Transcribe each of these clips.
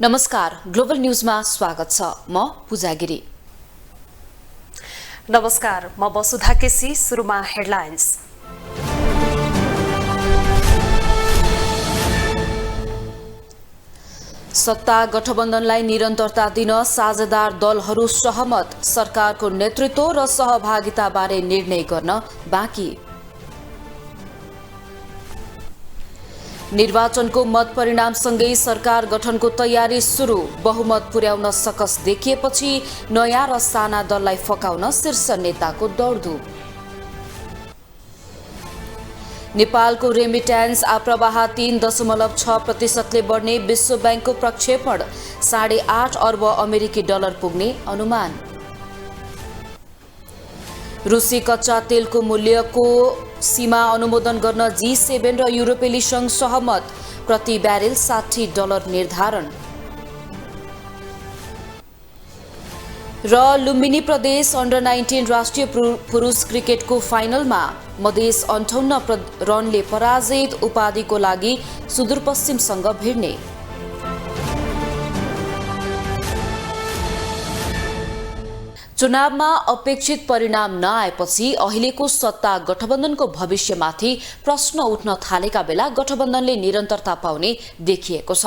नमस्कार, ग्लोबल न्यूजमा स्वागत छ। म पूजा गिरी। नमस्कार, म वसुधा केसी। सुरुमा हेडलाइन्स। सत्ता गठबन्धनलाई निरन्तरता दिन साझेदार दलहरू सहमत। सरकारको नेतृत्व र सहभागिताबारे निर्णय गर्न बाँकी। निर्वाचनको मत परिणामसँगै सरकार गठनको तयारी सुरु। बहुमत पुर्याउन सकस देखिएपछि नयाँ र साना दललाई फकाउन शीर्ष नेताको दौडधुप। नेपालको रेमिट्यान्स आप्रवाह 3.6% बढ्ने विश्व ब्याङ्कको प्रक्षेपण। 8.5 अर्ब अमेरिकी डलर पुग्ने अनुमान। रुसी कच्चा तेलको मूल्यको सीमा अनुमोदन गर्न G7 र युरोपेली संघ सहमत। प्रति ब्यारेल $60 निर्धारण। र लुम्बिनी प्रदेश अन्डर 19 राष्ट्रिय पुरुष क्रिकेटको फाइनलमा मधेस 58 रनले पराजित। उपाधिको लागि सुदूरपश्चिमसँग भिड्ने। चुनावमा अपेक्षित परिणाम नआएपछि अहिलेको सत्ता गठबन्धनको भविष्यमाथि प्रश्न उठ्न थालेका बेला गठबन्धनले निरन्तरता पाउने देखिएको छ।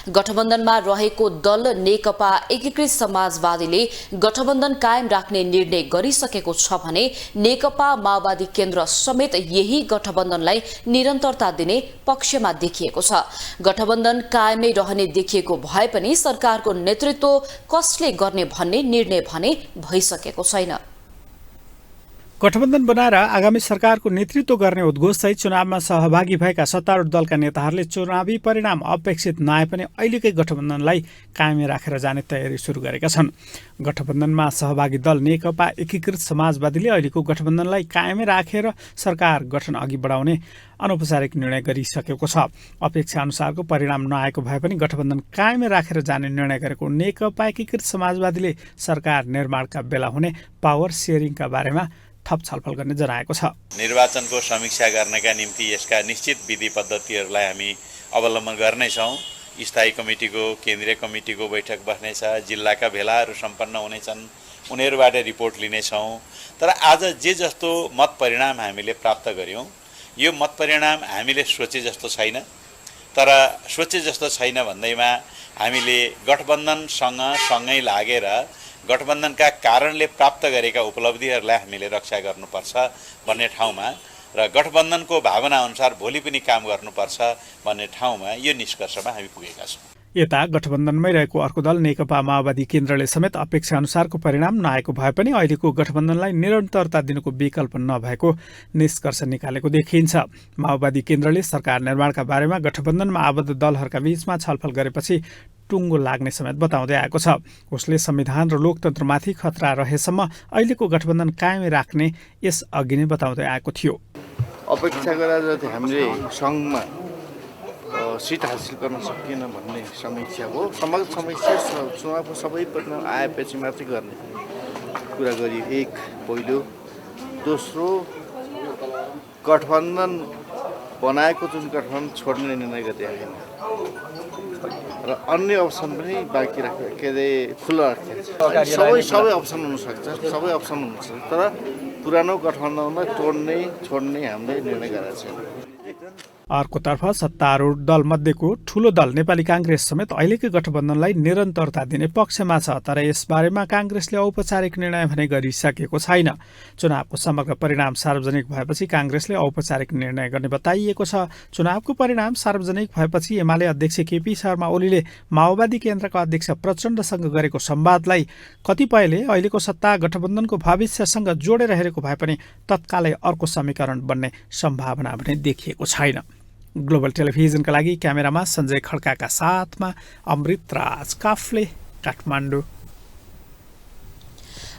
गठबन्धनमा रहेको दल नेकपा एकीकृत समाजवादीले गठबन्धन कायम राख्ने निर्णय गरिसकेको छ भने नेकपा माओवादी केन्द्र समेत यही गठबन्धनलाई निरन्तरता दिने पक्षमा देखिएको छ। गठबन्धन कायमै रहने देखिएको भए पनि सरकारको नेतृत्व कसले गर्ने भन्ने निर्णय भने भइसकेको छैन। गठबन्धन बनाएर आगामी सरकारको नेतृत्व गर्ने उद्घोषसहित चुनावमा सहभागी भएका सत्तारूढ दलका नेताहरूले चुनावी परिणाम अपेक्षित नआए पनि अहिलेकै गठबन्धनलाई कायमै राखेर जाने तयारी सुरु गरेका छन्। गठबन्धनमा सहभागी दल नेकपा एकीकृत समाजवादीले अहिलेको गठबन्धनलाई कायमै राखेर सरकार गठन अघि बढाउने अनौपचारिक निर्णय गरिसकेको छ। अपेक्षा अनुसारको परिणाम नआएको भए पनि गठबन्धन कायमै राखेर जाने निर्णय गरेको नेकपा एकीकृत समाजवादीले सरकार निर्माणका बेला हुने पावर सेयरिङका बारेमा थप छलफल गर्ने जनाएको छ। निर्वाचनको समीक्षा गर्नका निम्ति यसका निश्चित विधि पद्धतिहरूलाई हामी अवलम्बन गर्नेछौँ। स्थायी कमिटीको केन्द्रीय कमिटीको बैठक बस्नेछ, जिल्लाका भेलाहरू सम्पन्न हुनेछन्, उनीहरूबाट रिपोर्ट लिनेछौँ। तर आज जे जस्तो मत परिणाम हामीले प्राप्त गर्यौँ यो मत परिणाम हामीले सोचे जस्तो छैन। तर सोचे जस्तो छैन भन्दैमा हामीले गठबन्धनसँग सँगै लागेर गठबन्धनका कारणले प्राप्त गरेका उपलब्धिहरूलाई हामीले रक्षा गर्नुपर्छ भन्ने ठाउँमा र गठबन्धनको भावना अनुसार भोलि पनि काम गर्नुपर्छ भन्ने ठाउँमा यो निष्कर्षमा हामी पुगेका छौँ। यता गठबन्धनमै रहेको अर्को दल नेकपा माओवादी केन्द्रले समेत अपेक्षा अनुसारको परिणाम नआएको भए पनि अहिलेको गठबन्धनलाई निरन्तरता दिनुको विकल्प नभएको निष्कर्ष निकालेको देखिन्छ। माओवादी केन्द्रले सरकार निर्माणका बारेमा गठबन्धनमा आबद्ध दलहरूका बीचमा छलफल गरेपछि टुङ्गो लाग्ने समेत बताउँदै आएको छ। उसले संविधान र लोकतन्त्रमाथि खतरा रहेसम्म अहिलेको गठबन्धन कायमै राख्ने यस अघि नै बताउँदै आएको थियो। अपेक्षा गरेर जति हामीले सङ्घमा सिट हासिल गर्न सकिएन भन्ने समीक्षा हो। समग्र समीक्षा चुनावको सबै परिणाम आएपछि मात्रै गर्ने कुरा गरी एक पहिलो। दोस्रो, गठबन्धन बनाएको जुन गठबन्धन छोड्ने निर्णय गरिरहेको र अन्य अप्सन पनि बाँकी राखेको खुल्ला राखेको छ। सबै अप्सन हुनसक्छ, सबै अप्सन हुनसक्छ। तर पुरानो गठबन्धनलाई छोड्ने हामीले निर्णय गरेका छैनौँ। अर्कोतर्फ सत्तारूढ दल मध्येको ठूलो दल नेपाली काङ्ग्रेस समेत अहिलेकै गठबन्धनलाई निरन्तरता दिने पक्षमा छ। तर यसबारेमा काङ्ग्रेसले औपचारिक निर्णय भने गरिसकेको छैन। चुनावको समग्र परिणाम सार्वजनिक भएपछि काङ्ग्रेसले औपचारिक निर्णय गर्ने बताइएको छ। चुनावको परिणाम सार्वजनिक भएपछि एमाले अध्यक्ष केपी शर्मा ओलीले माओवादी केन्द्रका अध्यक्ष प्रचण्डसँग गरेको संवादलाई कतिपयले अहिलेको सत्ता गठबन्धनको भविष्यसँग जोडेर हेरेको भए पनि तत्कालै अर्को समीकरण बन्ने सम्भावना भने देखिएको छैन। ग्लोबल टेलिभिजनका लागि क्यामेरामा सञ्जय खड्काका साथमा अमृत राज काफले, काठमाडौँ।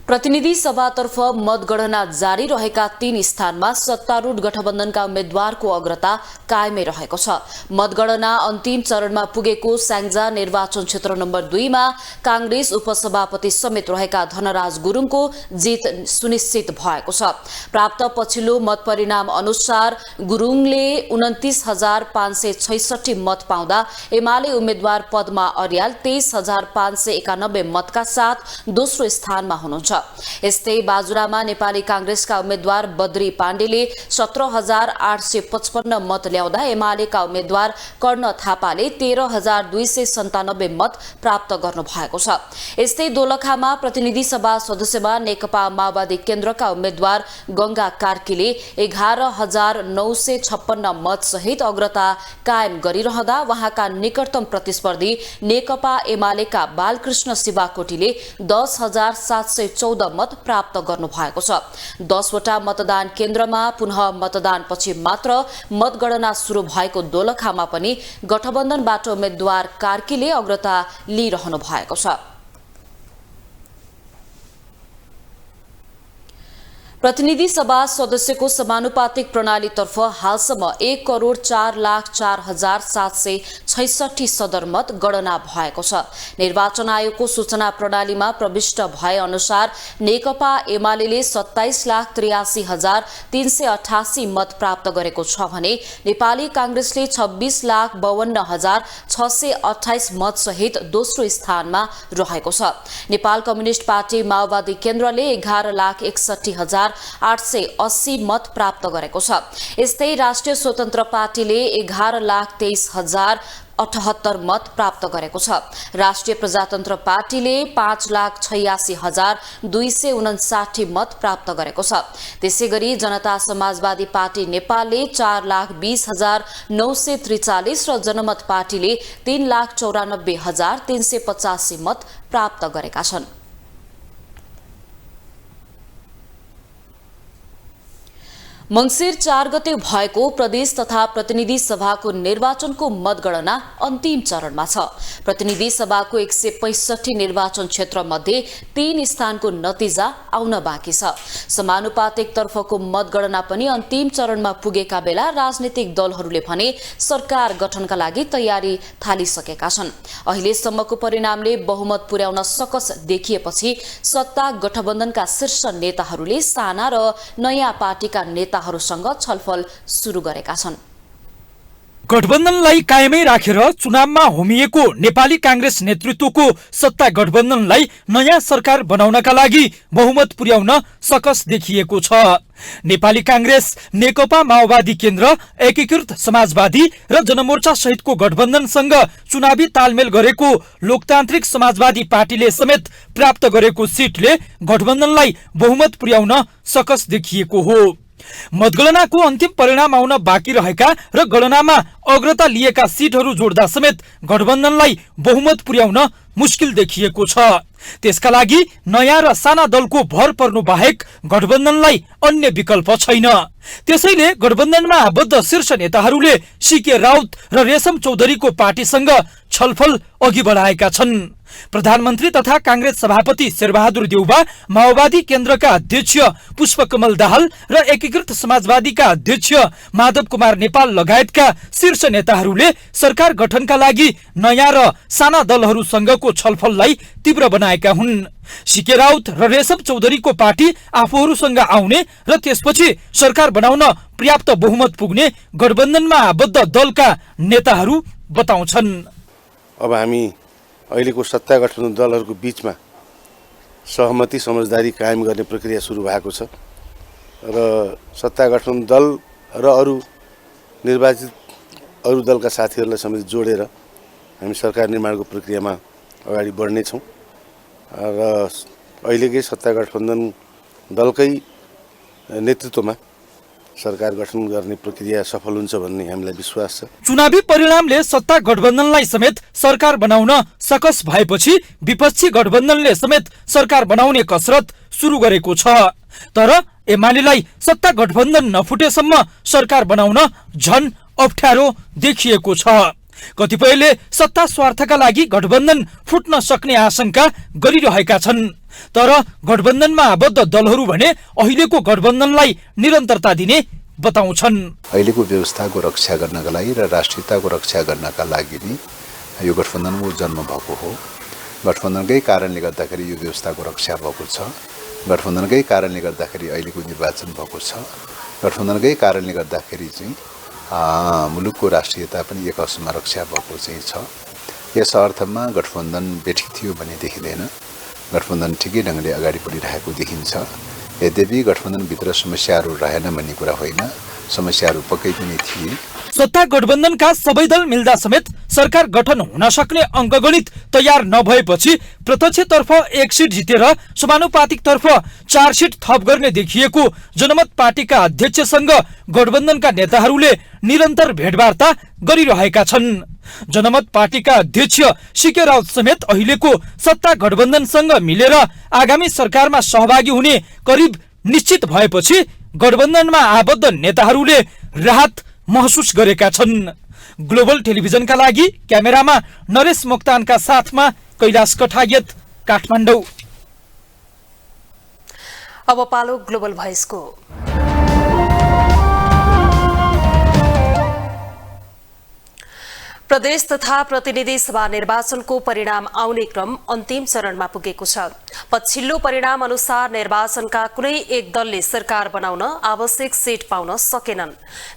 प्रतिनिधि सभातर्फ मतगणना जारी रहेका 3 स्थानमा सत्तारूढ गठबन्धनका उम्मेद्वारको अग्रता कायमै रहेको छ। मतगणना अन्तिम चरणमा पुगेको स्याङ्जा निर्वाचन क्षेत्र नम्बर 2 मा कांग्रेस उपसभापति समेत रहेका धनराज गुरुङको जित सुनिश्चित भएको छ। प्राप्त पछिल्लो मत परिणाम अनुसार गुरुङले 29,566 मत पाउँदा एमाले उम्मेद्वार पद्मा अर्याल 23,591 मतका साथ दोस्रो स्थानमा हुनुहुन्छ। यस्तै बाजुरामा नेपाली कांग्रेसका उम्मेद्वार बद्री पाण्डेले 17,855 मत ल्याउँदा एमालेका उम्मेद्वार कर्ण थापाले 13,297 मत प्राप्त गर्नु भएको छ। यस्तै दोलखामा प्रतिनिधि सभा सदस्यमा नेकपा माओवादी केन्द्रका उम्मेद्वार गंगा कार्कीले 11,956 मत सहित अग्रता कायम गरिरहँदा वहाँका निकटतम प्रतिस्पर्धी नेकपा एमालेका बालकृष्ण शिवाकोटीले 10,714 मत प्राप्त गर्नु भएको छ। 10 वटा मतदान केन्द्रमा पुनः मतदानपछि मात्र मतगणना शुरू भएको दोलखामा पनि गठबन्धनबाट उम्मेद्वार कार्कीले अग्रता लिइरहनु भएको छ। प्रतिनिधि सभा सदस्यको समानुपातिक प्रणालीतर्फ हालसम्म 1,04,04,766 सदरमत गणना भएको छ। निर्वाचन आयोगको सूचना प्रणालीमा प्रविष्ट भए अनुसार नेकपा एमालेले 27,83,388 मत प्राप्त गरेको छ भने नेपाली कांग्रेसले 26,52,628 मत सहित दोस्रो स्थानमा रहेको छ। नेपाल कम्युनिष्ट पार्टी माओवादी केन्द्रले 11,61,880 मत प्राप्त गरेको छ। यस्तै राष्ट्रिय स्वतन्त्र पार्टीले 11,23,078 मत प्राप्त गरेको छ। राष्ट्रिय प्रजातन्त्र पार्टीले 5,86,259 मत प्राप्त गरेको छ। त्यसैगरी जनता समाजवादी पार्टी नेपालले 4,20,943 र जनमत पार्टीले 3,94,385 मत प्राप्त गरेका छन्। मंसिर 4 गते भएको प्रदेश तथा प्रतिनिधि सभाको निर्वाचनको मतगणना अन्तिम चरणमा छ। प्रतिनिधि सभाको 165 निर्वाचन क्षेत्र मध्ये 3 स्थानको नतिजा आउन बाँकी छ। समानुपातिक तर्फको मतगणना पनि अन्तिम चरणमा पुगेका बेला राजनीतिक दलहरूले भने सरकार गठनका लागि तयारी थालिसकेका छन्। अहिलेसम्मको परिणामले बहुमत पुर्याउन सकस देखिएपछि सत्ता गठबन्धनका शीर्ष नेताहरूले साना र नयाँ पार्टीका नेताहरूसँग छलफल सुरु गरेका छन्। गठबन्धनलाई कायमै राखेर चुनावमा होमिएको नेपाली कांग्रेस नेतृत्वको सत्ता गठबन्धनलाई नयाँ सरकार बनाउनका लागि बहुमत पुर्याउन सकस देखिएको छ। नेपाली कांग्रेस, नेकपा माओवादी केन्द्र, एकीकृत समाजवादी र जनमोर्चा सहितको गठबन्धनसँग चुनावी तालमेल गरेको लोकतान्त्रिक समाजवादी पार्टीले समेत प्राप्त गरेको सिटले गठबन्धनलाई बहुमत पुर्याउन सकस देखिएको हो। मतगणनाको अन्तिम परिणाम आउन बाँकी रहेका र गणनामा अग्रता लिएका सिटहरू जोड्दा समेत गठबन्धनलाई बहुमत पुर्याउन मुस्किल देखिएको छ। त्यसका लागि नयाँ र साना दलको भर पर्नु बाहेक गठबन्धनलाई अन्य विकल्प छैन। त्यसैले गठबन्धनमा आबद्ध शीर्ष नेताहरूले सीके राउत र रेशम चौधरीको पार्टीसँग छलफल अघि बढाएका छन्। प्रधानमन्त्री तथा कांग्रेस सभापति शेरबहादुर देउबा, माओवादी केन्द्रका अध्यक्ष पुष्पकमल दाहाल र एकीकृत समाजवादीका अध्यक्ष माधव कुमार नेपाल लगायतका शीर्ष नेताहरूले सरकार गठनका लागि नयाँ र साना दलहरूसँगको छलफललाई तीव्र बनाएका हुन्। सीके राउत र रेशम चौधरीको पार्टी आफूहरूसँग आउने र त्यसपछि सरकार बनाउन पर्याप्त बहुमत पुग्ने गठबन्धनमा आबद्ध दलका नेताहरू बताउँछन्। अब हामी अहिलेको सत्ता गठबन्धन दलहरूको बीचमा सहमति समझदारी कायम गर्ने प्रक्रिया सुरु भएको छ र सत्ता गठबन्धन दल र अरू निर्वाचित अरू दलका साथीहरूलाई समेत जोडेर हामी सरकार निर्माणको प्रक्रियामा अगाडि बढ्नेछौँ र अहिलेकै सत्ता गठबन्धन दलकै नेतृत्वमा सरकार गठन गर्ने प्रक्रिया सफल हुन्छ भन्ने हामीलाई विश्वास छ। चुनावी परिणामले सत्ता गठबन्धनलाई समेत सरकार बनाउन सकस भएपछि विपक्षी गठबन्धनले समेत सरकार बनाउने कसरत सुरु गरेको छ। तर एमालेलाई सत्ता गठबन्धन नफुटेसम्म सरकार बनाउन झन अप्ठ्यारो देखिएको छ। कतिपयले सत्ता स्वार्थका लागि गठबन्धन फुट्न सक्ने आशंका गरिरहेका छन्। तर गठबन्धनमा आबद्ध दलहरू भने अहिलेको गठबन्धनलाई निरन्तरता दिने बताउँछन्। अहिलेको व्यवस्थाको रक्षा गर्नका लागि र राष्ट्रियताको रक्षा गर्नका लागि नै यो गठबन्धनको जन्म भएको हो। गठबन्धनकै कारणले गर्दाखेरि यो व्यवस्थाको रक्षा भएको छ। गठबन्धनकै कारणले गर्दाखेरि अहिलेको निर्वाचन भएको छ। गठबन्धनकै कारणले गर्दाखेरि चाहिँ मुलुकको राष्ट्रियता पनि एक अर्थमा रक्षा भएको चाहिँ छ। यस अर्थमा गठबन्धन बेठिक थियो भन्ने देखिँदैन। गठबन्धन ठिकै ढङ्गले अगाडि बढिरहेको देखिन्छ। यद्यपि गठबन्धनभित्र समस्याहरू रहेन भन्ने कुरा होइन, समस्याहरू पक्कै पनि थिए। सत्ता गठबन्धनका सबै दल मिल्दा समेत सरकार गठन हुन सक्ने अङ्कगणित तयार नभएपछि प्रत्यक्षतर्फ 1 सिट जितेर समानुपातिकतर्फ 4 सिट थप गर्ने देखिएको जनमत पार्टीका अध्यक्षसँग गठबन्धनका नेताहरूले निरन्तर भेटवार्ता गरिरहेका छन्। जनमत पार्टीका अध्यक्ष सीके राउत समेत अहिलेको सत्ता गठबन्धनसँग मिलेर आगामी सरकारमा सहभागी हुने करिब निश्चित भएपछि गठबन्धनमा आबद्ध नेताहरूले राहत महसुस गरेका छन्। ग्लोबल टेलिभिजनका लागि क्यामेरामा नरेश मोक्तानका साथमा कैलाश कठायत, काठमाडौँ। अब पालो ग्लोबल भोइसको। प्रदेश तथा प्रतिनिधि सभा निर्वाचनको परिणाम आउने क्रम अन्तिम चरणमा पुगेको छ। पछिल्लो परिणाम अनुसार निर्वाचनका कुनै एक दलले सरकार बनाउन आवश्यक सिट पाउन सकेनन्।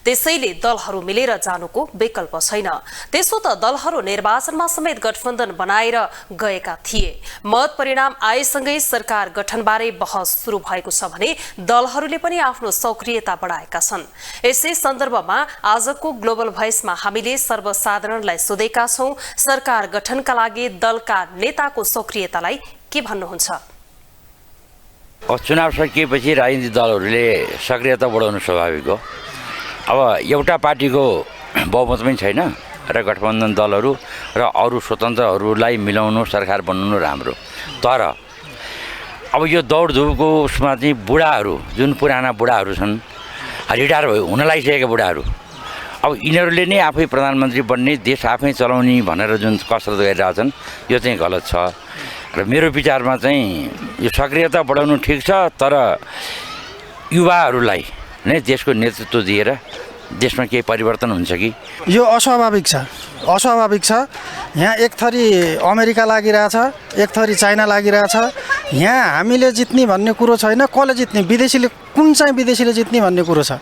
त्यसैले दलहरू मिलेर जानुको विकल्प छैन। त्यसो त दलहरू निर्वाचनमा समेत गठबन्धन बनाएर गएका थिए। मत परिणाम आएसँगै सरकार गठनबारे बहस सुरु भएको छ भने दलहरूले पनि आफ्नो सक्रियता बढाएका छन्। यसै सन्दर्भमा आजको ग्लोबल भोइसमा हामीले सर्वसाधारण सोधेका छौं, सरकार गठनका लागि दलका नेताको सक्रियतालाई के भन्नुहुन्छ? चुनाव सकिएपछि राजनीतिक दलहरूले सक्रियता बढाउनु स्वाभाविक हो। अब एउटा पार्टीको बहुमत पनि छैन र गठबन्धन दलहरू र अरू स्वतन्त्रहरूलाई मिलाउनु सरकार बनाउनु राम्रो। तर अब यो दौडधुपको उसमा चाहिँ बुढाहरू, जुन पुराना बुढाहरू छन्, रिटायर हुन लागिसकेका बुढाहरू, अब यिनीहरूले नै आफै प्रधानमन्त्री बन्ने, देश आफै चलाउने भनेर जुन कसरत गरिरहेछन्, यो चाहिँ गलत छ। र मेरो विचारमा चाहिँ यो सक्रियता बढाउनु ठिक छ, तर युवाहरूलाई नै देशको नेतृत्व दिएर देशमा केही परिवर्तन हुन्छ कि? यो अस्वाभाविक छ, अस्वाभाविक छ। यहाँ एक थरी अमेरिका लागिरहेछ, एक थरी चाइना लागिरहेछ। यहाँ हामीले जित्ने भन्ने कुरो छैन, कसले जित्ने, विदेशीले, कुन चाहिँ विदेशीले जित्ने भन्ने कुरो छ।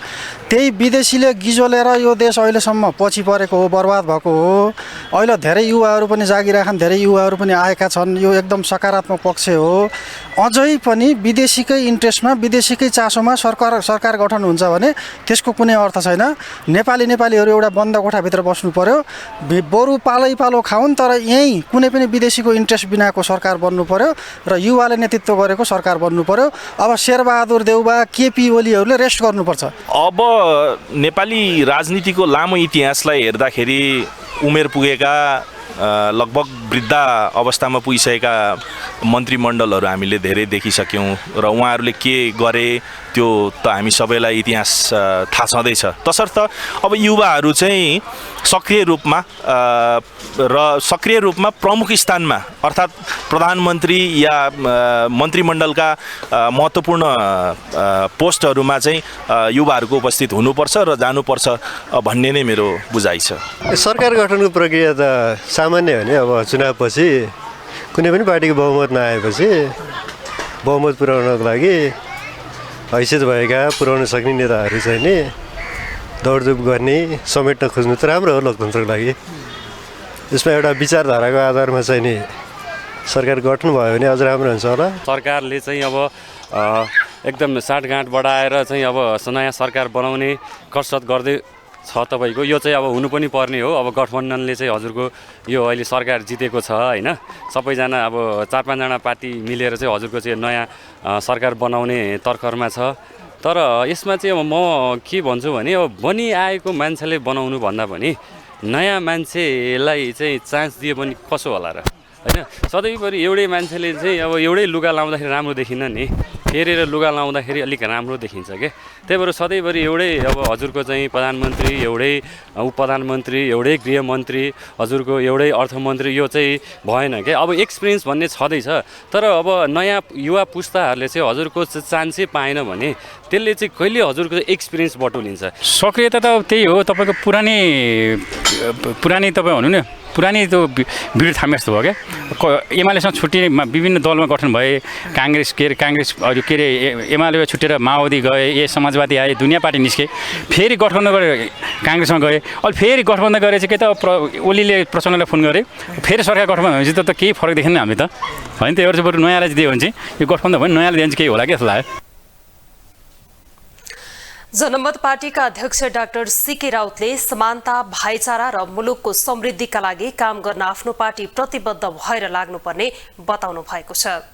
त्यही विदेशीले गिजोलेर यो देश अहिलेसम्म पछि परेको हो, बर्बाद भएको हो। अहिले धेरै युवाहरू पनि जागिरहेछन्, धेरै युवाहरू पनि आएका छन्। यो एकदम सकारात्मक पक्ष हो। अझै पनि विदेशीकै इन्ट्रेस्टमा, विदेशीकै चासोमा सरकार गठन हुन्छ भने त्यसको कुनै अर्थ छैन। नेपालीहरू एउटा बन्द कोठाभित्र बस्नु पर्यो, बरु पालो खाउन्, तर यहीँ कुनै पनि विदेशीको इन्ट्रेस्ट बिनाको सरकार बन्नु पर्यो र युवाले नेतृत्व गरेको सरकार बन्नु पर्यो। अब शेरबहादुर देउबा, केपी ओलीहरूले रेस्ट गर्नुपर्छ। अब नेपाली राजनीतिको लामो इतिहासलाई हेर्दाखेरि उमेर पुगेका, लगभग वृद्ध अवस्थामा पुगिसकेका मन्त्रीमण्डलहरू हामीले धेरै देखिसक्यौँ र उहाँहरूले के गरे त्यो त हामी सबैलाई इतिहास थाहा छँदैछ। तसर्थ अब युवाहरू चाहिँ सक्रिय रूपमा प्रमुख स्थानमा, अर्थात् प्रधानमन्त्री या मन्त्रीमण्डलका महत्त्वपूर्ण पोस्टहरूमा चाहिँ युवाहरूको उपस्थित हुनुपर्छ र जानुपर्छ भन्ने नै मेरो बुझाइ छ। सरकार गठनको प्रक्रिया त सामान्य हो नि। अब चुनावपछि कुनै पनि पार्टीको बहुमत नआएपछि बहुमत पुर्याउनको लागि हैसियत भएका, पुर्याउन सक्ने नेताहरू चाहिँ नि दौडधुप गर्ने, समेट्न खोज्नु त राम्रो हो लोकतन्त्रको लागि। यसमा एउटा विचारधाराको आधारमा चाहिँ नि सरकार गठन भयो भने अझ राम्रो हुन्छ होला। सरकारले चाहिँ अब एकदम साँठगाँठ बढाएर चाहिँ अब नयाँ सरकार बनाउने कसरत गर्दै छ तपाईँको। यो चाहिँ अब हुनु पनि पर्ने हो। अब गठबन्धनले चाहिँ हजुरको यो अहिले सरकार जितेको छ होइन, सबैजना अब 4-5जना पार्टी मिलेर चाहिँ हजुरको चाहिँ नयाँ सरकार बनाउने तर्खरमा छ। तर यसमा चाहिँ अब म के भन्छु भने अब बनिआएको मान्छेले बनाउनु भन्दा पनि नयाँ मान्छेलाई चाहिँ चान्स दियो भने कसो होला र होइन। सधैँभरि एउटै मान्छेले चाहिँ अब एउटै लुगा लाउँदाखेरि राम्रो देखिन्न नि। फेरेर लुगा लाउँदाखेरि अलिक राम्रो देखिन्छ के। त्यही भएर सधैँभरि एउटै अब हजुरको चाहिँ प्रधानमन्त्री, एउटै उपप्रधानमन्त्री, एउटै गृहमन्त्री, हजुरको एउटै अर्थमन्त्री, यो चाहिँ भएन के। अब एक्सपिरियन्स भन्ने छँदैछ, तर अब नयाँ युवा पुस्ताहरूले चाहिँ हजुरको चान्सै पाएन भने त्यसले चाहिँ कहिले हजुरको एक्सपिरियन्स बटुलिन्छ। सक्रियता त त्यही हो, तपाईँको पुरानी तपाईँ भन्नु न पुरानी त्यो भिड थामे जस्तो भयो क्या। एमालेसँग छुट्टिने विभिन्न दलमा गठन भए, काङ्ग्रेस एमाले छुटेर माओवादी गए, समाजवादी आए, दुनियाँ पार्टी निस्के, फेरि गठबन्धन गरेर काङ्ग्रेसमा गए, अहिले फेरि गठबन्धन गरेर चाहिँ के त ओलीले प्रचण्डलाई फोन गरे, फेरि सरकार गठबन्धन भनेपछि त केही फरक देखेन हामीले त होइन। त्यही भएर चाहिँ बरु नयाँलाई दियो भने चाहिँ यो गठबन्धन भने नयाँले दियो भने चाहिँ केही होला कि जस्तो लाग्यो। जनमत पार्टीका अध्यक्ष डाक्टर सीके राउतले समानता, भाइचारा र मुलुकको समृद्धिका लागि काम गर्न आफ्नो पार्टी प्रतिबद्ध भएर लाग्नुपर्ने बताउनु भएको छ।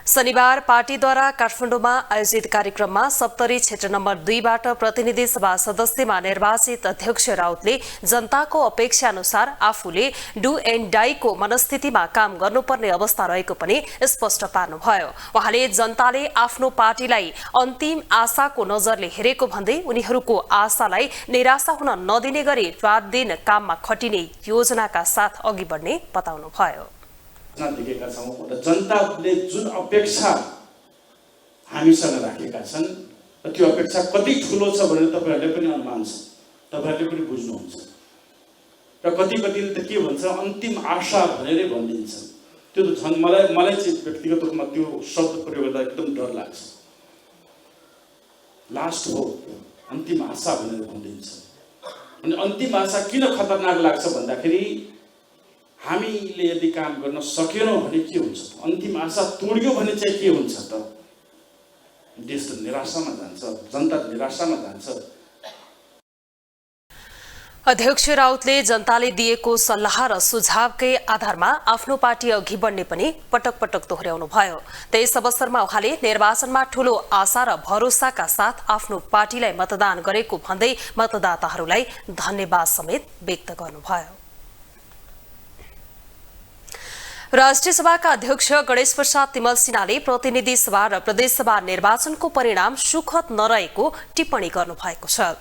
शनिबार पार्टीद्वारा काठमाडौँमा आयोजित कार्यक्रममा सप्तरी क्षेत्र नम्बर 2 बाट प्रतिनिधि सभा सदस्यमा निर्वाचित अध्यक्ष राउतले जनताको अपेक्षा अनुसार आफूले डु एन्ड डाईको मनस्थितिमा काम गर्नुपर्ने अवस्था रहेको पनि स्पष्ट पार्नुभयो। उहाँले जनताले आफ्नो पार्टीलाई अन्तिम आशाको नजरले हेरेको भन्दै उनीहरूको आशालाई निराशा हुन नदिने गरी रात दिन काममा खटिने योजनाका साथ अघि बढ्ने बताउनुभयो। देखेका छौँ र जनताले जुन अपेक्षा हामीसँग राखेका छन् र त्यो अपेक्षा कति ठुलो छ भनेर तपाईँहरूले पनि अनुमान छ, तपाईँहरूले पनि बुझ्नुहुन्छ। र कतिले त के भन्छ अन्तिम आशा भनेरै भनिदिन्छ। त्यो त झन् मलाई चाहिँ व्यक्तिगत रूपमा त्यो शब्द प्रयोग गर्दा एकदम डर लाग्छ। लास्ट होप, अन्तिम आशा भनेर भनिदिन्छ। अनि अन्तिम आशा किन खतरनाक लाग्छ भन्दाखेरि हामीले यदि काम गर्न सकेनौँ भने के हुन्छ, अन्तिम आशा तोडियो भने चाहिँ के हुन्छ त? देश त निराशामा जान्छ, जनता निराशामा जान्छ। अध्यक्ष राउतले जनताले दिएको सल्लाह र सुझावकै आधारमा आफ्नो पार्टी अघि बढ्ने पनि पटक पटक दोहोर्याउनु भयो। त्यस अवसरमा उहाँले निर्वाचनमा ठूलो आशा र भरोसाका साथ आफ्नो पार्टीलाई मतदान गरेको भन्दै मतदाताहरूलाई धन्यवाद समेत व्यक्त गर्नुभयो। राष्ट्रिय सभाका अध्यक्ष गणेश प्रसाद तिमल सिन्हाले प्रतिनिधि सभा र प्रदेश सभा निर्वाचनको परिणाम सुखद नरहेको टिप्पणी गर्नुभएको छ।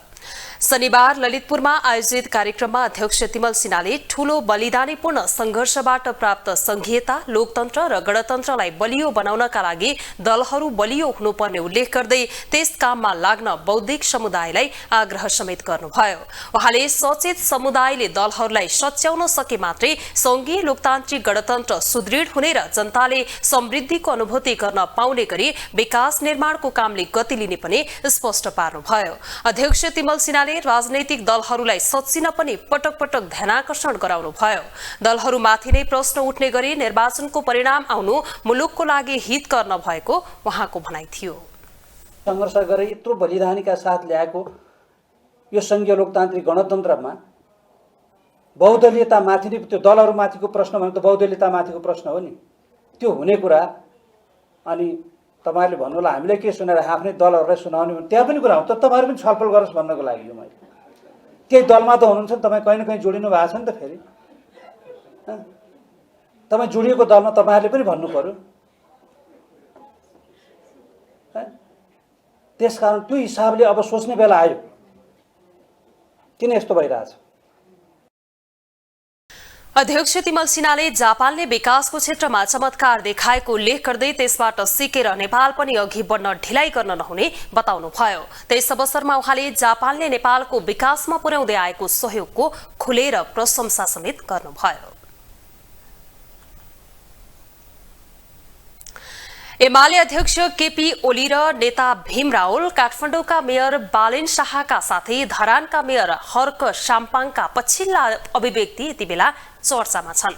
शनिबार ललितपुरमा आयोजित कार्यक्रममा अध्यक्ष तिमल सिन्हाले ठूलो बलिदानीपूर्ण संघर्षबाट प्राप्त संघीयता, लोकतन्त्र र गणतन्त्रलाई बलियो बनाउनका लागि दलहरू बलियो हुनुपर्ने उल्लेख गर्दै त्यस काममा लाग्न बौद्धिक समुदायलाई आग्रह समेत गर्नुभयो। उहाँले सचेत समुदायले दलहरूलाई सच्याउन सके मात्रै संघीय लोकतान्त्रिक गणतन्त्र सुदृढ हुने र जनताले समृद्धिको अनुभूति गर्न पाउने गरी विकास निर्माणको कामले गति लिने पनि स्पष्ट पार्नुभयो। अध्यक्ष तिमल सिन्हाले राजनैतिक दलहरूलाई सच्चिन पनि पटक पटक ध्यानाकर्षण गराउनु भयो। दलहरूमाथि नै प्रश्न उठ्ने गरी निर्वाचनको परिणाम आउनु मुलुकको लागि हितकर नभएको उहाँको भनाइ थियो। संघर्ष गरे यत्रो बलिदानीका साथ ल्याएको यो संघीय लोकतान्त्रिक गणतन्त्रमा बहुदलीयता माथि नै, त्यो दलहरूमाथिको प्रश्न भने त बहुदलीयता माथिको प्रश्न हो नि, त्यो हुने कुरा। अनि तपाईहरुले भन्नुहोला हामीले के सुनेर आफ्नै दलहरूलाई सुनाउने, त्यहाँ पनि कुरा हो त, तपाईहरु पनि छलफल गरोस् भन्नको लागि हो। मैले त्यही दलमा त हुनुहुन्छ नि, तपाईँ कहीँ न कहीँ जोडिनु भएको छ नि त। फेरि तपाईँ जोडिएको दलमा तपाईहरुले पनि भन्नु पर्यो। त्यसकारण त्यो हिसाबले अब सोच्ने बेला आयो, किन यस्तो भइरहेछ। अध्यक्ष तिमल सिन्हाले जापानले विकासको क्षेत्रमा चमत्कार देखाएको उल्लेख गर्दै त्यसबाट सिकेर नेपाल पनि अघि बढ्न ढिलाइ गर्न नहुने बताउनुभयो। त्यस अवसरमा उहाँले जापानले नेपालको विकासमा पुर्याउँदै आएको सहयोगको खुलेर प्रशंसा समेत गर्नुभयो। एमाले अध्यक्ष केपी ओली र नेता भीम रावल काठमाडौँका मेयर बालेन शाहका साथै धरानका मेयर हर्क साम्पाङका पछिल्ला अभिव्यक्ति यति बेला चर्चामा छन्।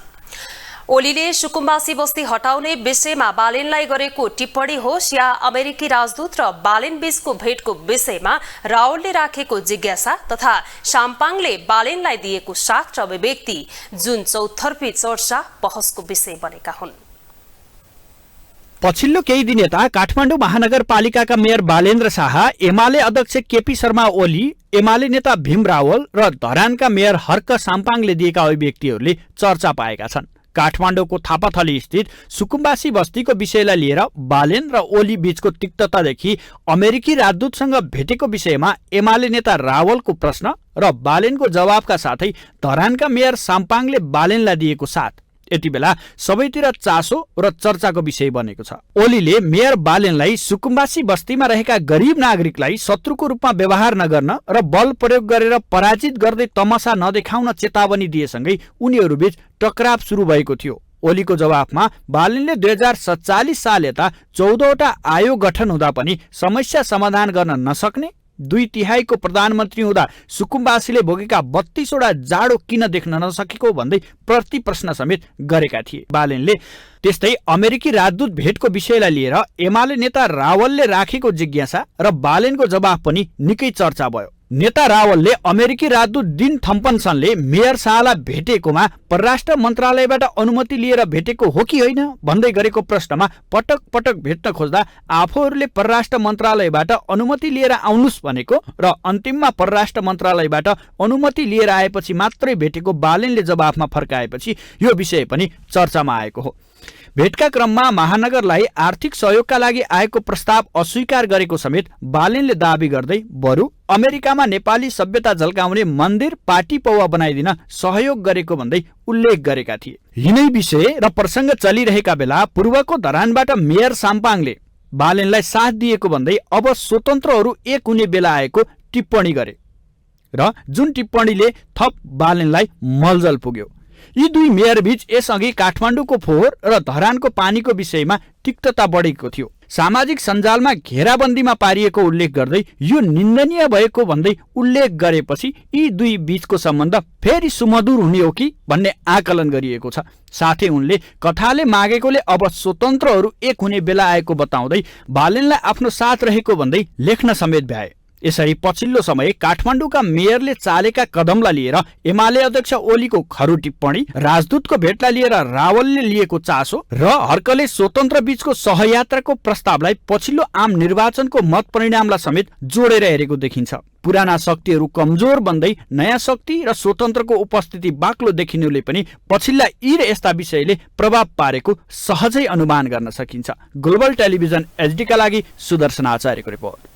ओलीले सुकुम्बासी बस्ती हटाउने विषयमा बालेनलाई गरेको टिप्पणी होस् या अमेरिकी राजदूत र बालेन बीचको भेटको विषयमा रावलले राखेको जिज्ञासा तथा साम्पाङले बालेनलाई दिएको साथ र अभिव्यक्ति जुन चौतर्फी चर्चा बहसको विषय बनेका हुन्। पछिल्लो केही दिन यता काठमाडौँ महानगरपालिकाका मेयर बालेन्द्र शाह, एमाले अध्यक्ष केपी शर्मा ओली, एमाले नेता भीम रावल र धरानका मेयर हर्क साम्पाङले दिएका अभिव्यक्तिहरूले चर्चा पाएका छन्। काठमाडौँको थापाथली स्थित सुकुम्बासी बस्तीको विषयलाई लिएर बालेन र ओली बीचको तिक्ततादेखि अमेरिकी राजदूतसँग भेटेको विषयमा एमाले नेता रावलको प्रश्न र बालेनको जवाबका साथै धरानका मेयर साम्पाङले बालेनलाई दिएको साथ यति बेला सबैतिर चासो र चर्चाको विषय बनेको छ। ओलीले मेयर बालेनलाई सुकुम्बासी बस्तीमा रहेका गरिब नागरिकलाई शत्रुको रूपमा व्यवहार नगर्न र बल प्रयोग गरेर पराजित गर्दै तमासा नदेखाउन चेतावनी दिएसँगै उनीहरूबीच टकराव सुरु भएको थियो। ओलीको जवाफमा बालेनले 2047 साल यता 14वटा आयोग गठन हुँदा पनि समस्या समाधान गर्न नसक्ने, 2/3 प्रधानमन्त्री हुँदा सुकुम्बासीले भोगेका 32वटा जाडो किन देख्न नसकेको भन्दै प्रति प्रश्न समेत गरेका थिए। बालेनले त्यस्तै अमेरिकी राजदूत भेटको विषयलाई लिएर एमाले नेता रावलले राखेको जिज्ञासा र बालेनको जवाफ पनि निकै चर्चा भयो। नेता रावलले अमेरिकी राजदूत दिन थम्पन्सनले मेयर शाहलाई भेटेकोमा परराष्ट्र मन्त्रालयबाट अनुमति लिएर भेटेको हो कि होइन भन्दै गरेको प्रश्नमा पटक पटक भेट्न खोज्दा आफूहरूले परराष्ट्र मन्त्रालयबाट अनुमति लिएर आउनुस् भनेको र अन्तिममा परराष्ट्र मन्त्रालयबाट अनुमति लिएर आएपछि मात्रै भेटेको बालेनले जवाफमा फर्काएपछि यो विषय पनि चर्चामा आएको हो। भेटका क्रममा महानगरलाई आर्थिक सहयोगका लागि आएको प्रस्ताव अस्वीकार गरेको समेत बालेनले दाबी गर्दै बरु अमेरिकामा नेपाली सभ्यता झल्काउने मन्दिर पार्टी पौवा बनाइदिन सहयोग गरेको भन्दै उल्लेख गरेका थिए। यिनै विषय र प्रसङ्ग चलिरहेका बेला पूर्वको धरानबाट मेयर साम्पाङले बालेनलाई साथ दिएको भन्दै अब स्वतन्त्रहरू एक हुने बेला आएको टिप्पणी गरे र जुन टिप्पणीले थप बालेनलाई मलजल पुग्यो। यी दुई मेयरबीच यसअघि काठमाडौँको फोहोर र धरानको पानीको विषयमा तिक्तता बढेको थियो। सामाजिक सञ्जालमा घेराबन्दीमा पारिएको उल्लेख गर्दै यो निन्दनीय भएको भन्दै उल्लेख गरेपछि यी दुई बीचको सम्बन्ध फेरि सुमधुर हुने हो कि भन्ने आकलन गरिएको छ। साथै उनले कथाले मागेकोले अब स्वतन्त्रहरू एक हुने बेला आएको बताउँदै बालेनलाई आफ्नो साथ रहेको भन्दै लेख्न समेत भ्याए। यसरी पछिल्लो समय काठमाडौँका मेयरले चालेका कदमलाई लिएर एमाले अध्यक्ष ओलीको खरु टिप्पणी, राजदूतको भेटलाई लिएर रावलले लिएको चासो र हर्कले स्वतन्त्र बीचको सहयात्राको प्रस्तावलाई पछिल्लो आम निर्वाचनको मत परिणामलाई समेत जोडेर हेरेको देखिन्छ। पुराना शक्तिहरू कमजोर बन्दै नयाँ शक्ति र स्वतन्त्रको उपस्थिति बाक्लो देखिनुले पनि पछिल्ला यी र यस्ता विषयले प्रभाव पारेको सहजै अनुमान गर्न सकिन्छ। ग्लोबल टेलिभिजन एचडीका लागि सुदर्शन आचार्यको रिपोर्ट।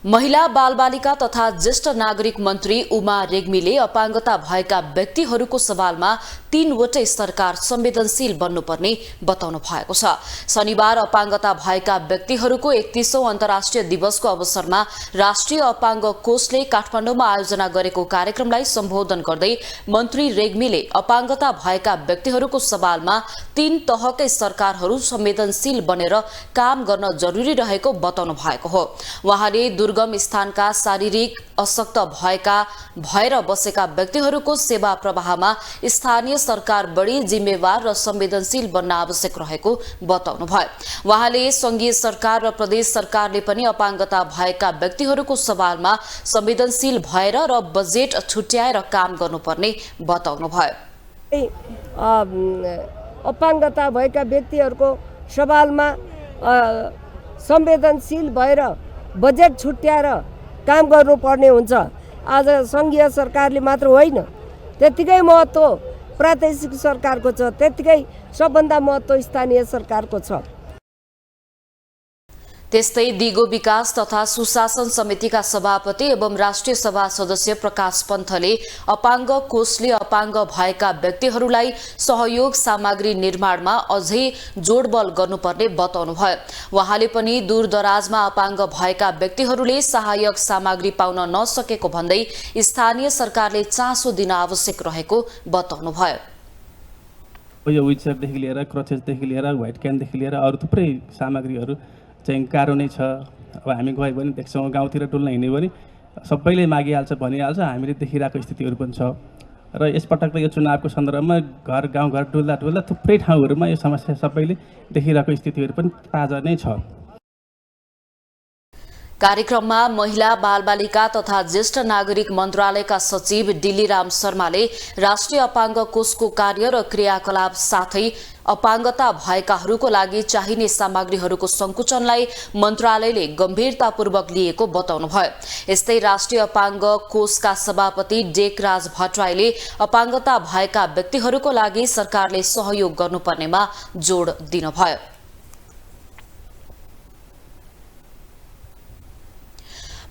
महिला बालबालिका तथा ज्येष्ठ नागरिक मन्त्री उमा रेग्मीले अपाङ्गता भएका व्यक्तिहरूको सवालमा 3वटै सरकार संवेदनशील बन्नुपर्ने बताउनु भएको छ। शनिबार अपाङ्गता भएका व्यक्तिहरूको 31औं अन्तर्राष्ट्रिय दिवसको अवसरमा राष्ट्रिय अपाङ्ग कोषले काठमाडौँमा आयोजना गरेको कार्यक्रमलाई सम्बोधन गर्दै मन्त्री रेग्मीले अपाङ्गता भएका व्यक्तिहरूको सवालमा 3 तहकै सरकारहरू संवेदनशील बनेर काम गर्न जरुरी रहेको बताउनु भएको हो। उहाँले दुर्गम स्थानका शारीरिक अशक्त भएर बसेका व्यक्तिहरूको सेवा प्रवाहमा स्थानीय सरकार बढी जिम्मेवार र संवेदनशील बन्न आवश्यक रहेको बताउनुभयो। उहाँले संघीय सरकार र प्रदेश सरकारले पनि अपाङ्गता भएका व्यक्तिहरूको सवालमा संवेदनशील भएर र बजेट छुट्याएर काम गर्नुपर्ने बताउनुभयो। अपाङ्गता भएका व्यक्तिहरूको सवालमा संवेदनशील भएर बजेट छुट्याएर काम गर्नुपर्ने हुन्छ। आज संघीय सरकारले मात्र होइन, त्यतिकै महत्त्व प्रादेशिक सरकारको छ, त्यतिकै सबभन्दा महत्त्व स्थानीय सरकारको छ। त्यस्तै दिगो विकास तथा सुशासन समितिका सभापति एवं राष्ट्रिय सभा सदस्य प्रकाश पन्थले अपाङ्ग कोषले अपाङ्ग भएका व्यक्तिहरूलाई सहयोग सामग्री निर्माणमा अझै जोडबल गर्नुपर्ने बताउनुभयो। उहाँले पनि दूरदराजमा अपाङ्ग भएका व्यक्तिहरूले सहायक सामग्री पाउन नसकेको भन्दै स्थानीय सरकारले चासो दिन आवश्यक रहेको बताउनुभयो। यो विचरदेखि लिएर क्रचेसदेखि लिएर व्हाइट क्यानदेखि लिएर अरू थुप्रै सामग्रीहरू चाहिँ गाह्रो नै छ। अब हामी गयो भने देख्छौँ, गाउँतिर डुल्न हिँड्यो भने सबैले मागिहाल्छ, भनिहाल्छ, हामीले देखिरहेको स्थितिहरू पनि छ। र यसपटक त यो चुनावको सन्दर्भमा गाउँघर डुल्दा थुप्रै ठाउँहरूमा यो समस्या सबैले देखिरहेको स्थितिहरू पनि ताजा नै छ। कार्यक्रममा महिला बालबालिका तथा ज्येष्ठ नागरिक मन्त्रालयका सचिव डिल्लीराम शर्माले राष्ट्रिय अपाङ्ग कोषको कार्य र क्रियाकलाप साथै अपाङ्गता भएकाहरूको लागि चाहिने सामग्रीहरूको संकुचनलाई मन्त्रालयले गम्भीरतापूर्वक लिएको बताउनुभयो। यस्तै राष्ट्रिय अपाङ्ग कोषका सभापति डेकराज भट्टराईले अपाङ्गता भएका व्यक्तिहरूको लागि सरकारले सहयोग गर्नुपर्नेमा जोड दिनुभयो।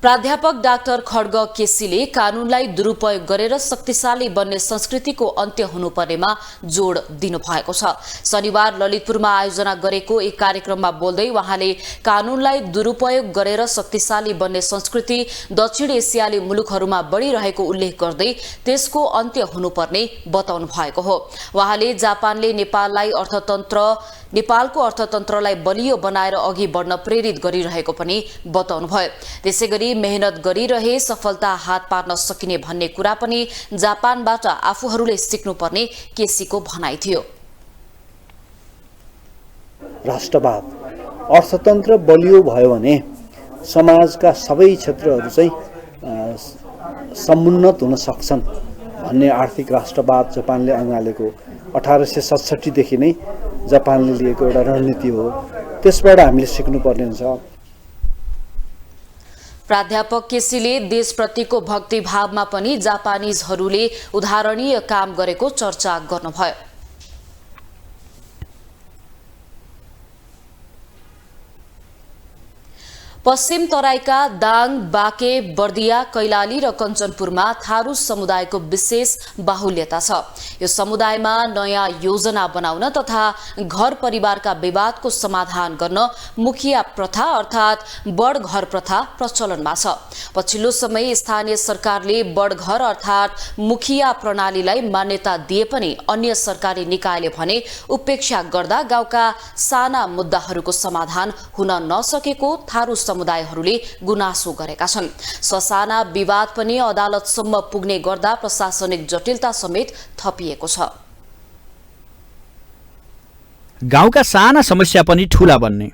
प्राध्यापक डाक्टर खड्ग केसीले कानूनलाई दुरुपयोग गरेर शक्तिशाली बन्ने संस्कृतिको अन्त्य हुनुपर्नेमा जोड दिनुभएको छ। शनिबार ललितपुरमा आयोजना गरेको एक कार्यक्रममा बोल्दै उहाँले कानूनलाई दुरुपयोग गरेर शक्तिशाली बन्ने संस्कृति दक्षिण एसियाली मुलुकहरूमा बढ़िरहेको उल्लेख गर्दै त्यसको अन्त्य हुनुपर्ने बताउनु भएको हो। उहाँले जापानले नेपालको अर्थतन्त्रलाई बलियो बनाएर अघि बढ्न प्रेरित गरिरहेको पनि बताउनुभयो। त्यसैगरी मेहनत गरिरहे सफलता हात पार्न सकिने भन्ने कुरा पनि जापानबाट आफूहरूले सिक्नुपर्ने केसीको भनाइ थियो। राष्ट्रवाद अर्थतन्त्र बलियो भयो भने समाजका सबै क्षेत्रहरू चाहिँ समुन्नत हुन सक्छन् भन्ने आर्थिक राष्ट्रवाद जापानले अँगालेको 1867 देखि नै जापानले लिएको एउटा रणनीति हो। त्यसबाट हामीले सिक्नुपर्ने हुन्छ। प्राध्यापक केसीले देशप्रतिको भक्तिभावमा पनि जापानिजहरूले उदाहरणीय काम गरेको चर्चा गर्नुभयो। पश्चिम तराईका दाङ, बाके, बर्दिया, कैलाली र कञ्चनपुरमा थारू समुदायको विशेष बाहुल्यता छ। यो समुदायमा नयाँ योजना बनाउन तथा घर परिवारका विवादको समाधान गर्न मुखिया प्रथा अर्थात् बड घर प्रथा प्रचलनमा छ। पछिल्लो समय स्थानीय सरकारले बड घर अर्थात् मुखिया प्रणालीलाई मान्यता दिए पनि अन्य सरकारी निकायले भने उपेक्षा गर्दा गाउँका साना मुद्दाहरूको समाधान हुन नसकेको थारू समुदायहरूले गुनासो गरेका छन्। ससाना विवाद पनि अदालतसम्म पुग्ने गर्दा प्रशासनिक जटिलता समेत थपिएको छ। गाउँका साना समस्या पनि ठूला बन्ने,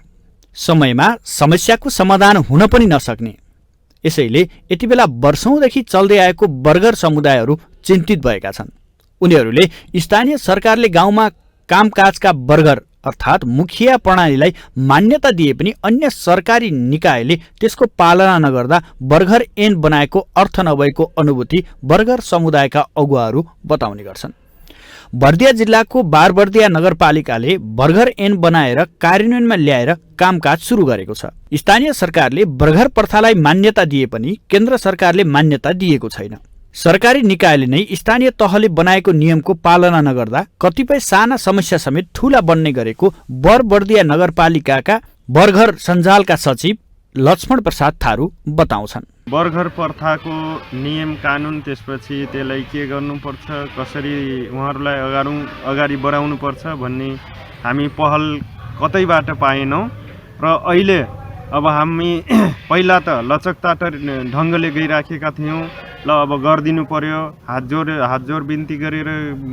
समयमा समस्याको समाधान हुन पनि नसक्ने, यसैले यति बेला वर्षौंदेखि चल्दै आएको बर्गर समुदायहरू चिन्तित भएका छन्। उनीहरूले स्थानीय सरकारले गाउँमा कामकाजका बर्गर अर्थात् मुखिया प्रणालीलाई मान्यता दिए पनि अन्य सरकारी निकायले त्यसको पालना नगर्दा बर्गर ऐन बनाएको अर्थ नभएको अनुभूति बर्गर समुदायका अगुवाहरू बताउने गर्छन्। बर्दिया जिल्लाको बारबर्दिया नगरपालिकाले बर्गर ऐन बनाएर कार्यान्वयनमा ल्याएर कामकाज सुरु गरेको छ। स्थानीय सरकारले बर्गर प्रथालाई मान्यता दिए पनि केन्द्र सरकारले मान्यता दिएको छैन। सरकारी निकायले नै स्थानीय तहले बनाएको नियमको पालना नगर्दा कतिपय साना समस्या समेत ठूला बन्ने गरेको बरबर्दिया नगरपालिकाका बर्गर सञ्जालका सचिव लक्ष्मण प्रसाद थारू बताउँछन्। बर्गर प्रथाको नियम कानुन, त्यसपछि त्यसलाई के गर्नुपर्छ, कसरी उहाँहरूलाई अगाडि बढाउनुपर्छ भन्ने हामी पहल कतैबाट पाएनौँ र अहिले अब हामी पहिला त लचकता ढङ्गले गइराखेका थियौँ, ल अब गरिदिनु पर्यो, हात जोर बिन्ती गरेर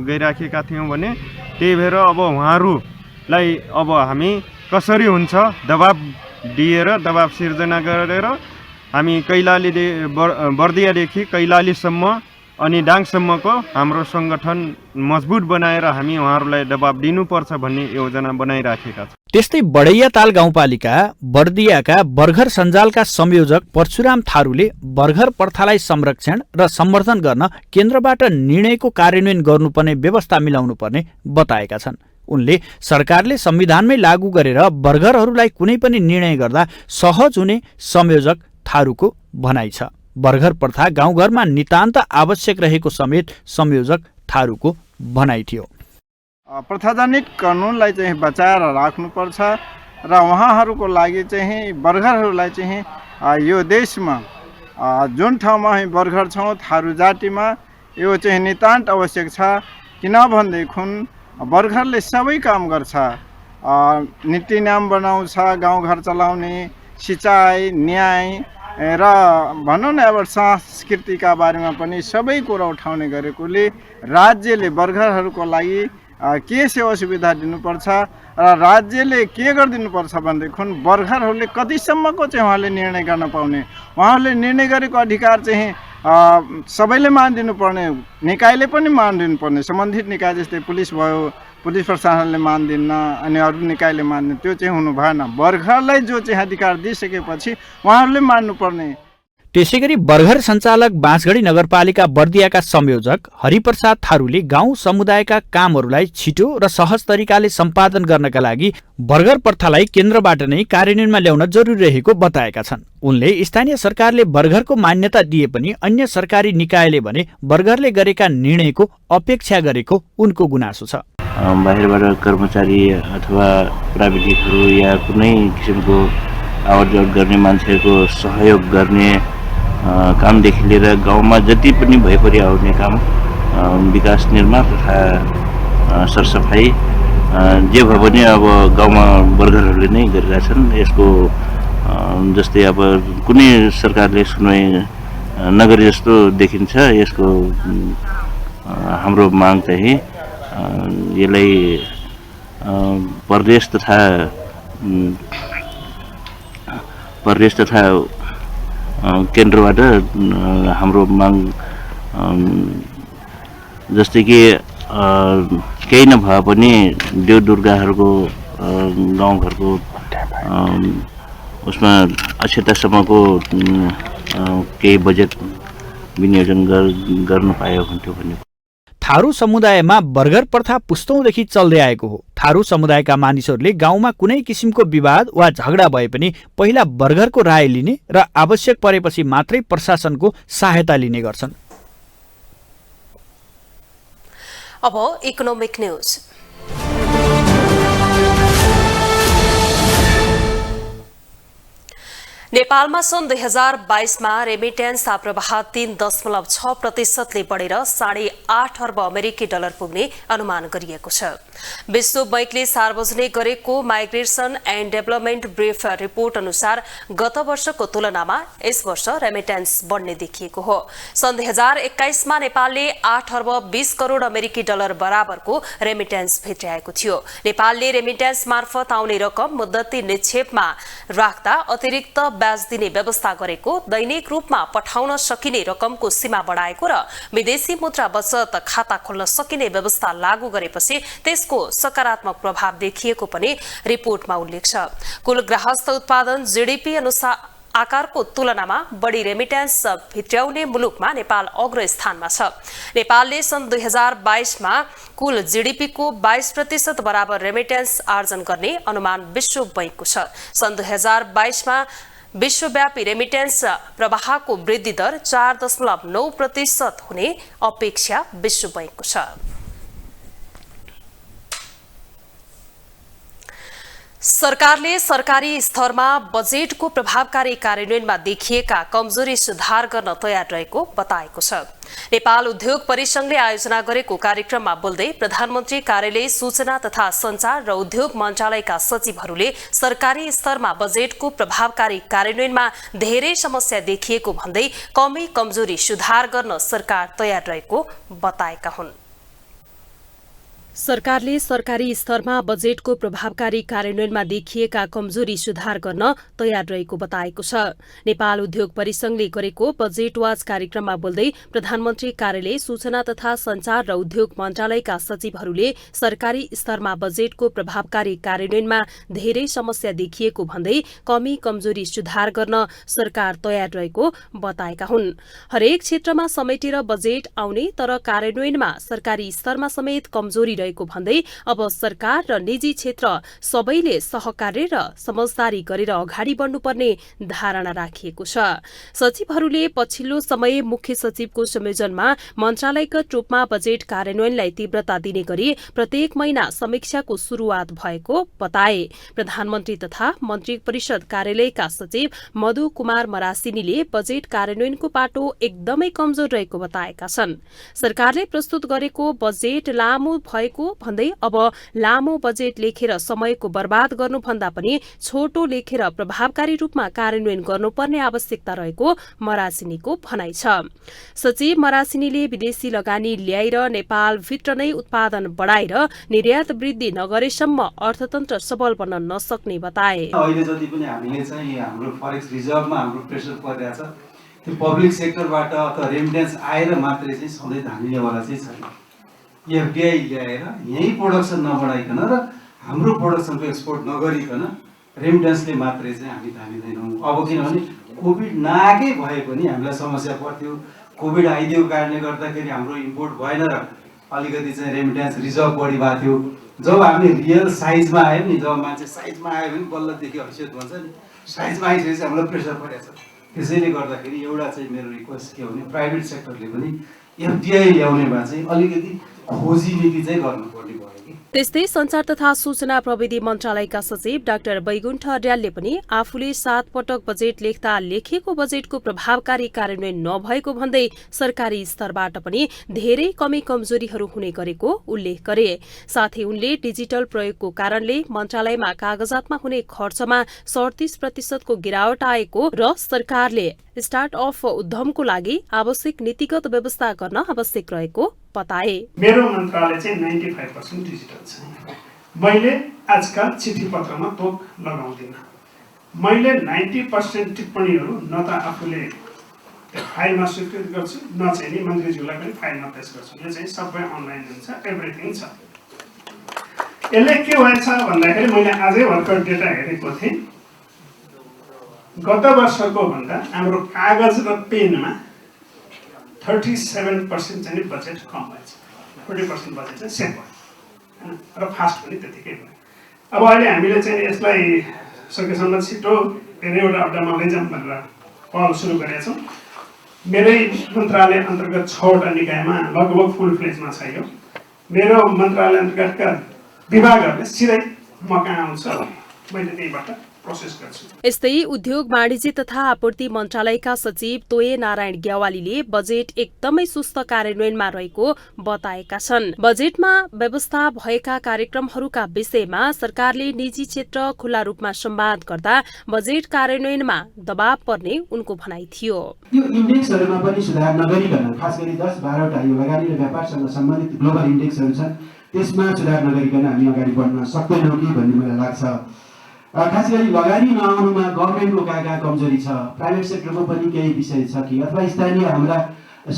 गइराखेका थियौँ भने त्यही भएर अब उहाँहरूलाई अब हामी कसरी हुन्छ दबाब दिएर दबाब सिर्जना गरेर हामी बर्दियादेखि कैलालीसम्म अनि डाङसम्मको हाम्रो सङ्गठन मजबुत बनाएर हामी उहाँहरूलाई दबाब दिनुपर्छ भन्ने योजना बनाइराखेका छौँ। त्यस्तै बडैयाताल गाउँपालिका बर्दियाका बर्गर सञ्जालका संयोजक परशुराम थारूले बर्गर प्रथालाई संरक्षण र सम्वर्धन गर्न केन्द्रबाट निर्णयको कार्यान्वयन गर्नुपर्ने व्यवस्था मिलाउनुपर्ने बताएका छन्। उनले सरकारले संविधानमै लागू गरेर बर्गरहरूलाई कुनै पनि निर्णय गर्दा सहज हुने संयोजक थारूको भनाइ छ। बर्गर प्रथा गाउँघरमा नितान्त आवश्यक रहेको समेत संयोजक थारूको भनाइ थियो। प्रथाजनित कानुनलाई चाहिँ बचाएर राख्नुपर्छ र उहाँहरूको लागि चाहिँ बर्गरहरूलाई चाहिँ यो देशमा जुन ठाउँमा हामी बर्गर छौँ थारू जातिमा यो चाहिँ नितान्त आवश्यक छ। किनभनेदेखि बर्गरले सबै काम गर्छ, नीति नियम बनाउँछ, गाउँघर चलाउने, सिँचाइ, न्याय र भनौँ न अब संस्कृतिका बारेमा पनि सबै कुरा उठाउने गरेकोले राज्यले बर्गरहरूको लागि के सेवा सुविधा दिनुपर्छ र राज्यले के गरिदिनुपर्छ भनेदेखि बर्खरहरूले कतिसम्मको चाहिँ उहाँले निर्णय गर्न पाउने, उहाँहरूले निर्णय गरेको अधिकार चाहिँ सबैले मानिदिनु पर्ने, निकायले पनि मानिदिनु पर्ने, सम्बन्धित निकाय जस्तै पुलिस भयो, पुलिस प्रशासनले मान्दिन्न अनि अरू निकायले मान्दैन, त्यो चाहिँ हुनु भएन। बर्खरलाई जो चाहिँ अधिकार दिइसकेपछि उहाँहरूले मान्नुपर्ने। त्यसैगरी बर्गर सञ्चालक बाँसगढी नगरपालिका बर्दियाका संयोजक हरिप्रसाद थारूले गाउँ समुदायका कामहरूलाई छिटो र सहज तरिकाले सम्पादन गर्नका लागि बर्गर प्रथालाई केन्द्रबाट नै कार्यान्वयनमा ल्याउन जरुरी रहेको बताएका छन्। उनले स्थानीय सरकारले बर्गरको मान्यता दिए पनि अन्य सरकारी निकायले भने बर्गरले गरेका निर्णयको अपेक्षा गरेको उनको गुनासो छ। बाहिरबाट कर्मचारी अथवा प्राविधिकहरू या कुनै किसिमको आवत जावत गर्ने मान्छेको सहयोग गर्ने कामदेखि लिएर गाउँमा जति पनि भइपरि आउने काम, विकास निर्माण तथा सरसफाइ जे भए पनि अब गाउँमा बर्गरहरूले नै गरेका छन्। यसको जस्तै अब कुनै सरकारले सुनवाई नगरे जस्तो देखिन्छ। यसको हाम्रो माग चाहिँ यसलाई प्रदेश तथा केन्द्रबाट हाम्रो माग जस्तै कि केही नभए पनि देव दुर्गाहरूको गाउँघरको उसमा अक्षतासम्मको केही बजेट विनियोजन गर्नु पायो हुन्थ्यो भन्ने। थारू समुदायमा बर्गर प्रथा पुस्तौंदेखि चल्दै आएको हो। थारू समुदायका मानिसहरूले गाउँमा कुनै किसिमको विवाद वा झगडा भए पनि पहिला बर्गरको राय लिने र आवश्यक परेपछि मात्रै प्रशासनको सहायता लिने गर्छन्। अब इकोनोमिक न्यूज। नेपालमा सन् 2022मा रेमिटेन्स प्रवाह 3.6%ले बढेर 8.5 अर्ब अमेरिकी डलर पुग्ने अनुमान गरिएको छ। विश्व बैंकले सार्वजनिक गरेको migration and development brief report अनुसार गत वर्षको तुलनामा यस वर्ष रेमिटेन्स बढ्ने देखिएको हो। सन् 2021मा नेपालले 8 अर्ब 20 करोड अमेरिकी डलर बराबरको रेमिटेन्स भेट्याएको थियो। नेपालले रेमिटेन्स मार्फत आउने रकम मुद्दती निक्षेपमा राख्दा अतिरिक्त ब्याज दिने व्यवस्था गरेको, दैनिक रूपमा पठाउन सकिने रकमको सीमा बढाएको र विदेशी मुद्रा बचत खाता खोल्न सकिने व्यवस्था लागू गरेपछि त्यसको सकारात्मक प्रभाव देखिएको पनि रिपोर्टमा उल्लेख छ। कुल गृहस्थ उत्पादन जीडीपी अनुसार आकारको तुलनामा बढी रेमिटेन्स भित्र्याउने मुलुकमा नेपाल अग्र स्थानमा छ। नेपालले सन् 2022मा कुल जीडीपीको 22% बराबर रेमिटेन्स आर्जन गर्ने अनुमान विश्व बैंकको छ। सन् 2022मा विश्वव्यापी रेमिटेन्स प्रवाहको वृद्धि दर 4.9% हुने अपेक्षा विश्व बैंकको छ। सरकारले सरकारी स्तरमा बजेटको प्रभावकारी कार्यान्वयनमा देखिएका कमजोरी सुधार गर्न तयार रहेको बताएको छ। नेपाल उद्योग परिसंघले आयोजना गरेको कार्यक्रममा बोल्दै प्रधानमन्त्री कार्यालय सूचना तथा संचार र उद्योग मन्त्रालयका सचिवहरूले सरकारी स्तरमा बजेटको प्रभावकारी कार्यान्वयनमा धेरै समस्या देखिएको भन्दै कमी कमजोरी सुधार गर्न सरकार तयार रहेको बताएका हुन्। सरकारले सरकारी स्तरमा बजेटको प्रभावकारी कार्यान्वयनमा देखिएका कमजोरी सुधार गर्न तयार रहेको बताएको छ। नेपाल उद्योग परिसंघले गरेको बजेट वाच कार्यक्रममा बोल्दै प्रधानमन्त्री कार्यालय सूचना तथा संचार र उद्योग मन्त्रालयका सचिवहरूले सरकारी स्तरमा बजेटको प्रभावकारी कार्यान्वयनमा धेरै समस्या देखिएको भन्दै कमी कमजोरी सुधार गर्न सरकार तयार रहेको बताएका हुन्। हरेक क्षेत्रमा समेटेर बजेट आउने तर कार्यान्वयनमा सरकारी स्तरमा समेत कमजोरी भन्दै अब सरकार र निजी क्षेत्र सबैले सहकार्य र समझदारी गरेर अगाडि बढ्नुपर्ने धारणा राखिएको छ। सचिवहरूले पछिल्लो समय मुख्य सचिवको संयोजनमा मन्त्रालयगत रूपमा बजेट कार्यान्वयनलाई तीव्रता दिने गरी प्रत्येक महिना समीक्षाको शुरूआत भएको बताए। प्रधानमन्त्री तथा मन्त्री परिषद कार्यालयका सचिव मधु कुमार मरासिनीले बजेट कार्यान्वयनको पाटो एकदमै कमजोर रहेको बताएका छन्। सरकारले प्रस्तुत गरेको बजेट लामो भएको भएको भन्दै अब लामो बजेट लेखेर समयको बर्बाद गर्नुभन्दा पनि छोटो लेखेर प्रभावकारी रूपमा कार्यान्वयन गर्नुपर्ने आवश्यकता रहेको मरासिनीको भनाइ छ। सचिव मरासिनीले विदेशी लगानी ल्याएर नेपालभित्र नै उत्पादन बढाएर निर्यात वृद्धि नगरेसम्म अर्थतन्त्र सबल बन्न नसक्ने बताए। अहिले जति पनि हामीले चाहिँ हाम्रो फरेक्स रिजर्भमा हाम्रो प्रेसर परिरहेको छ, त्यो पब्लिक सेक्टरबाट अथवा रेमिटेन्स आएर मात्रै चाहिँ सधैँ धानिनेवाला चाहिँ छैन। एफडिआई ल्याएर यहीँ प्रोडक्सन नबढाइकन र हाम्रो प्रोडक्सनको एक्सपोर्ट नगरिकन रेमिटेन्सले मात्रै चाहिँ हामी धानिँदैनौँ। अब किनभने कोभिड नआएकै भए पनि हामीलाई समस्या पर्थ्यो। कोभिड आइदिएको कारणले गर्दाखेरि हाम्रो इम्पोर्ट भएन र अलिकति चाहिँ रेमिटेन्स रिजर्भ बढी भएको थियो। जब हामी रियल साइजमा आयो नि, जब मान्छे साइजमा आयो भने बल्लदेखि हैसियत भन्छ नि, साइजमा आइसकेपछि हामीलाई प्रेसर परेको छ। त्यसैले गर्दाखेरि एउटा चाहिँ मेरो रिक्वेस्ट के हो भने प्राइभेट सेक्टरले पनि एफडिआई ल्याउनेमा चाहिँ अलिकति खोजी नीति चाहिँ गर्नुपर्ने भयो। त्यस्तै संचार तथा सूचना प्रविधि मन्त्रालयका सचिव डाक्टर बैकुण्ठ अर्यालले पनि आफूले 7 पटक बजेट लेख्दा लेखेको बजेटको प्रभावकारी कार्यान्वयन नभएको भन्दै सरकारी स्तरबाट पनि धेरै कमी कमजोरीहरू हुने गरेको उल्लेख गरे। साथै उनले डिजिटल प्रयोगको कारणले मन्त्रालयमा कागजातमा हुने खर्चमा 37% गिरावट आएको र सरकारले स्टार्टअप उद्यमको लागि आवश्यक नीतिगत व्यवस्था गर्न आवश्यक रहेको बताए। मेरो मन्त्रालय चाहिँ 95% डिजिटल छ। मैले आजकल चिठी पत्रमा तोक लगाउँदिन। मैले 90% टिप्पणीहरू न त आफूले फाइलमा स्वीकृत गर्छु, न चाहिँ नि मन्त्रीज्यूलाई पनि फाइलमा पेश गर्छु। यो चाहिँ सबै अनलाइन हुन्छ, एभ्रिथिङ छ। यसले के भएछ भन्दाखेरि मैले आजै भर्खर डेटा हेरेको थिएँ। गत वर्षको भन्दा हाम्रो कागज र पेनमा 37% चाहिँ बजेट कम भएछ। 40% बजेट चाहिँ सेभ भयो र फास्ट पनि त्यतिकै भयो। अब अहिले हामीले चाहिँ यसलाई सकेसम्म छिटो धेरैवटा अड्डामा लैजाउँ भनेर पहल सुरु गरेका छौँ। मेरै मन्त्रालय अन्तर्गत 6वटा निकायमा लगभग फुल फ्लेजमा छ यो। मेरो मन्त्रालय अन्तर्गतका विभागहरूले सिधै म कहाँ आउँछ, मैले त्यहीबाट प्रोसेस गर्छु। यस्तै उद्योग वाणिज्य तथा आपूर्ति मन्त्रालयका सचिव तोय नारायण ग्यावालीले बजेट एकदमै सुस्त कार्यान्वयनमा रहेको बताएका छन्। बजेटमा व्यवस्था भएका कार्यक्रमहरूका विषयमा सरकारले निजी क्षेत्र खुला रूपमा संवाद गर्दा बजेट कार्यान्वयनमा दबाव पर्ने उनको भनाइ थियो। यो इन्डेक्सहरूमा पनि सुधार नगरिकन, खास गरी 10-12वटा यो लगानी र व्यापारसँग सम्बन्धित ग्लोबल इन्डेक्सहरू छन्, त्यसमा सुधार नगरिकन हामी अगाडि बढ्न सक्दैनौँ कि भन्ने मलाई लाग्छ। खास गरी लगानी नआउनुमा गभर्मेन्टको कहाँ कमजोरी छ, प्राइभेट सेक्टरको पनि केही विषय छ कि, अथवा स्थानीय हाम्रा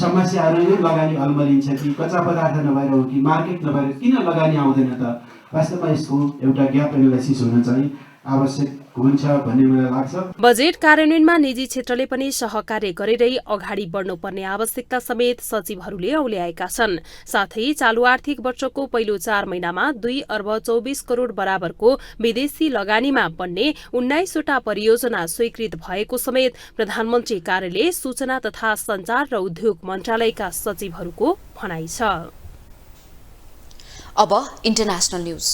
समस्याहरूले लगानी अल्मलिन्छ कि, कच्चा पदार्थ नभएर हो कि, मार्केट नभएर किन लगानी आउँदैन त। वास्तवमा यसको एउटा ग्याप एनालाइसिस हुन चाहिँ आवश्यक हुन्छ भन्ने मलाई लाग्छ। बजेट कार्यान्वयनमा निजी क्षेत्रले पनि सहकार्य गरेरै अगाडि बढ्नुपर्ने आवश्यकता समेत सचिवहरूले औल्याएका छन्। साथै चालू आर्थिक वर्षको पहिलो 4 महिनामा 2 अर्ब 24 करोड बराबरको विदेशी लगानीमा बन्ने 19वटा परियोजना स्वीकृत भएको समेत प्रधानमन्त्री कार्यालय, सूचना तथा संचार र उद्योग मन्त्रालयका सचिवहरूको भनाइ छ। अब इन्टरनेशनल न्यूज।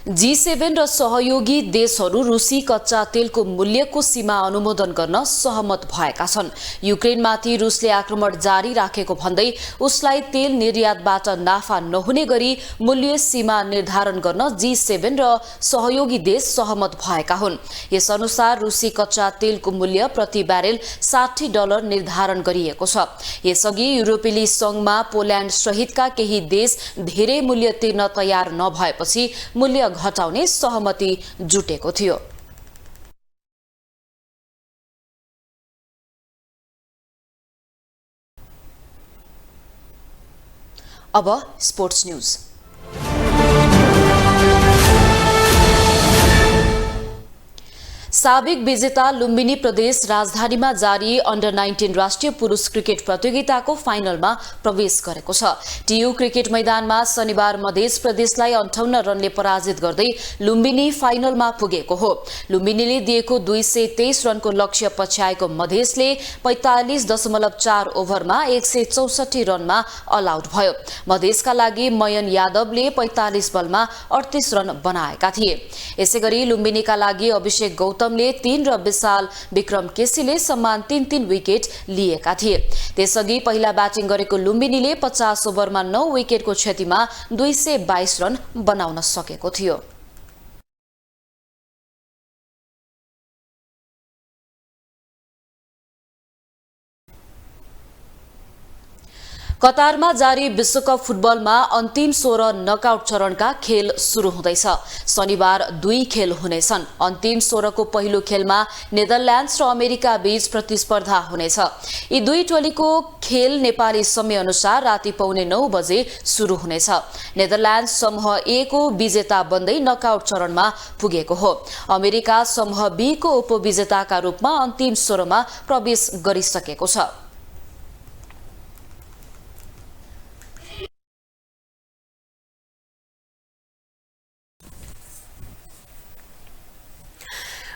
G7 र सहयोगी देशहरू रुसी कच्चा तेलको मूल्यको सीमा अनुमोदन गर्न सहमत भएका छन्। युक्रेनमाथि रुसले आक्रमण जारी राखेको भन्दै उसलाई तेल निर्यातबाट नाफा नहुने गरी मूल्य सीमा निर्धारण गर्न G7 र सहयोगी देश सहमत भएका हुन्। यसअनुसार रुसी कच्चा तेलको मूल्य प्रति ब्यारेल $60 निर्धारण गरिएको छ। यसअघि युरोपेली संघमा पोल्यान्ड सहितका केही देश धेरै मूल्य तिर्न तयार नभएपछि मूल्य घटाउने सहमति जुटेको थियो। अब स्पोर्ट्स न्यूज। साबिक विजेता लुम्बिनी प्रदेश राजधानीमा जारी अन्डर 19 राष्ट्रिय पुरुष क्रिकेट प्रतियोगिताको फाइनलमा प्रवेश गरेको छ। टियु क्रिकेट मैदानमा शनिबार मधेस प्रदेशलाई 58 रनले पराजित गर्दै लुम्बिनी फाइनलमा पुगेको हो। लुम्बिनीले दिएको 223 रनको लक्ष्य पछ्याएको मधेसले 45.4 ओभरमा 164 रनमा अल आउट भयो। मधेसका लागि मयन यादवले 45 बलमा 38 रन बनाएका थिए। यसैगरी लुम्बिनीका लागि अभिषेक गौतम गौतमले 3 र विशाल विक्रम केसीले समान 3-3 विकेट लिएका थिए। त्यसअघि पहिला ब्याटिङ गरेको लुम्बिनीले 50 ओभरमा 9 विकेटको क्षतिमा 222 रन बनाउन सकेको थियो। कतारमा जारी विश्वकप फुटबलमा अन्तिम 16 नकआउट चरणका खेल सुरु हुँदैछ। शनिबार 2 खेल हुनेछन्। अन्तिम 16 को पहिलो खेलमा नेदरल्यान्ड्स र अमेरिका बीच प्रतिस्पर्धा हुनेछ। यी दुई टोलीको खेल नेपाली समय अनुसार राति 8:45 बजे सुरु हुनेछ। नेदरल्यान्ड्स समूह ए को विजेता बन्दै नकआउट चरणमा पुगेको हो। अमेरिका समूह बी को उपविजेताका रूपमा अन्तिम 16 मा प्रवेश गरिसकेको छ।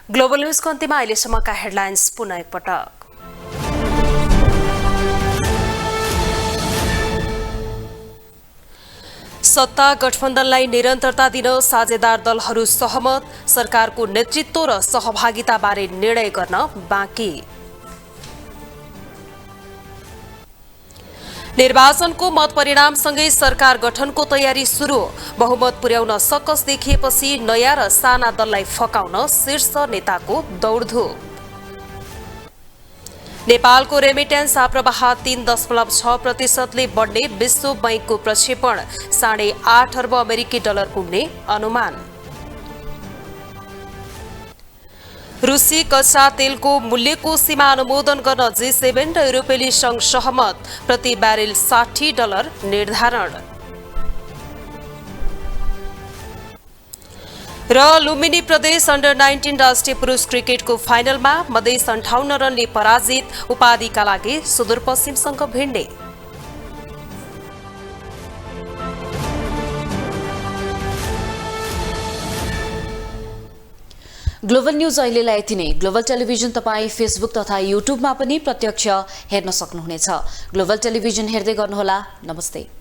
ग्लोबल न्यूजको अन्त्यमा अहिलेसम्मका हेडलाइन्स पुनः एकपटक। सत्ता गठबन्धनलाई निरन्तरता दिन साझेदार दलहरू सहमत। सरकारको नेतृत्व र सहभागिताबारे निर्णय गर्न बाँकी। निर्वाचनको मत परिणामसँगै सरकार गठनको तयारी सुरु। बहुमत पुर्याउन सकस देखिएपछि नयाँ र साना दललाई फकाउन शीर्ष नेताको दौडधुप। नेपालको रेमिटेन्स आप्रवाह 3.6% बढ्ने विश्व बैंकको प्रक्षेपण। 8.5 अर्ब अमेरिकी डलर पुग्ने अनुमान। रुसी कच्चा तेलको मूल्यको सीमा अनुमोदन गर्न G7 र युरोपेली संघ सहमत। प्रति ब्यारेल $60 निर्धारण। र लुम्बिनी प्रदेश अन्डर-19 राष्ट्रिय पुरुष क्रिकेटको फाइनलमा मधेस 58 रनले पराजित। उपाधिका लागि सुदूरपश्चिमसँग भिड्ने। ग्लोबल न्यूज अहिलेलाई यति नै। ग्लोबल टेलिभिजन तपाईँ फेसबुक तथा युट्युबमा पनि प्रत्यक्ष हेर्न सक्नुहुनेछ। ग्लोबल टेलिभिजन हेर्दै गर्नुहोला। नमस्ते।